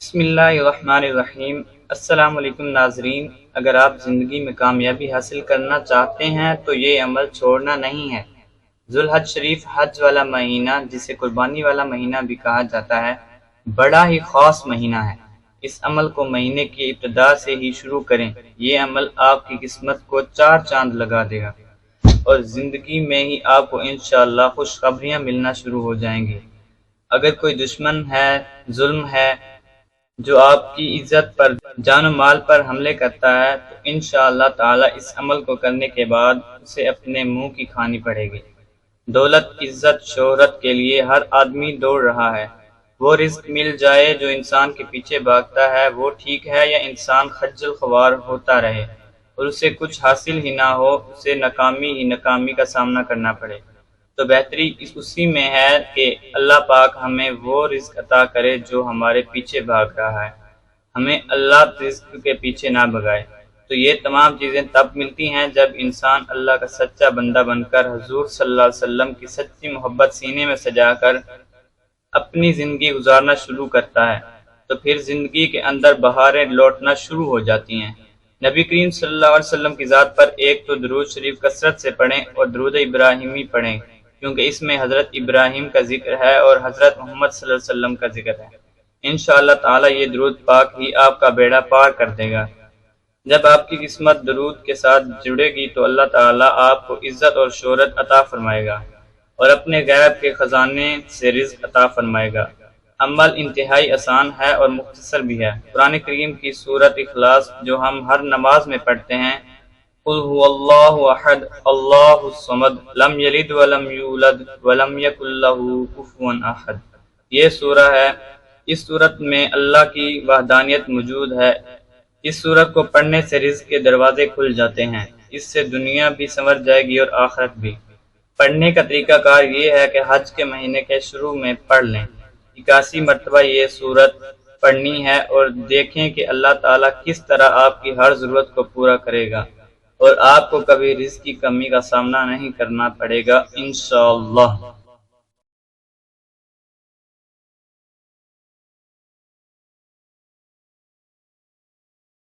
بسم اللہ الرحمن الرحیم۔ السلام علیکم ناظرین، اگر آپ زندگی میں کامیابی حاصل کرنا چاہتے ہیں تو یہ عمل چھوڑنا نہیں ہے۔ ذوالحج شریف حج والا مہینہ، جسے قربانی والا مہینہ بھی کہا جاتا ہے، بڑا ہی خاص مہینہ ہے۔ اس عمل کو مہینے کی ابتدا سے ہی شروع کریں۔ یہ عمل آپ کی قسمت کو چار چاند لگا دے گا اور زندگی میں ہی آپ کو انشاءاللہ خوشخبریاں ملنا شروع ہو جائیں گی۔ اگر کوئی دشمن ہے، ظلم ہے، جو آپ کی عزت پر، جان و مال پر حملے کرتا ہے، تو انشاءاللہ تعالی اس عمل کو کرنے کے بعد اسے اپنے منہ کی کھانی پڑے گی۔ دولت، عزت، شہرت کے لیے ہر آدمی دوڑ رہا ہے۔ وہ رزق مل جائے جو انسان کے پیچھے بھاگتا ہے، وہ ٹھیک ہے، یا انسان خجل خوار ہوتا رہے اور اسے کچھ حاصل ہی نہ ہو، اسے ناکامی ہی ناکامی کا سامنا کرنا پڑے۔ تو بہتری اسی میں ہے کہ اللہ پاک ہمیں وہ رزق عطا کرے جو ہمارے پیچھے بھاگ رہا ہے، ہمیں اللہ رزق کے پیچھے نہ بھگائے۔ تو یہ تمام چیزیں تب ملتی ہیں جب انسان اللہ کا سچا بندہ بن کر حضور صلی اللہ علیہ وسلم کی سچی محبت سینے میں سجا کر اپنی زندگی گزارنا شروع کرتا ہے، تو پھر زندگی کے اندر بہاریں لوٹنا شروع ہو جاتی ہیں۔ نبی کریم صلی اللہ علیہ وسلم کی ذات پر ایک تو درود شریف کثرت سے پڑھیں اور درود ابراہیمی پڑھیں، کیونکہ اس میں حضرت ابراہیم کا ذکر ہے اور حضرت محمد صلی اللہ علیہ وسلم کا ذکر ہے۔ انشاءاللہ تعالی یہ درود پاک ہی آپ کا بیڑا پار کر دے گا۔ جب آپ کی قسمت درود کے ساتھ جڑے گی تو اللہ تعالی آپ کو عزت اور شہرت عطا فرمائے گا اور اپنے غیب کے خزانے سے رزق عطا فرمائے گا۔ عمل انتہائی آسان ہے اور مختصر بھی ہے۔ قرآن کریم کی سورۃ اخلاص جو ہم ہر نماز میں پڑھتے ہیں، قل هو اللہ احد اللہ الصمد لم یلد ولم یولد ولم یکن له کفوا احد، یہ سورہ ہے۔ اس سورت میں اللہ کی وحدانیت موجود ہے۔ اس سورت کو پڑھنے سے رزق کے دروازے کھل جاتے ہیں، اس سے دنیا بھی سنور جائے گی اور آخرت بھی۔ پڑھنے کا طریقہ کار یہ ہے کہ حج کے مہینے کے شروع میں پڑھ لیں، 81 مرتبہ یہ سورت پڑھنی ہے، اور دیکھیں کہ اللہ تعالیٰ کس طرح آپ کی ہر ضرورت کو پورا کرے گا اور آپ کو کبھی رزق کی کمی کا سامنا نہیں کرنا پڑے گا انشاءاللہ۔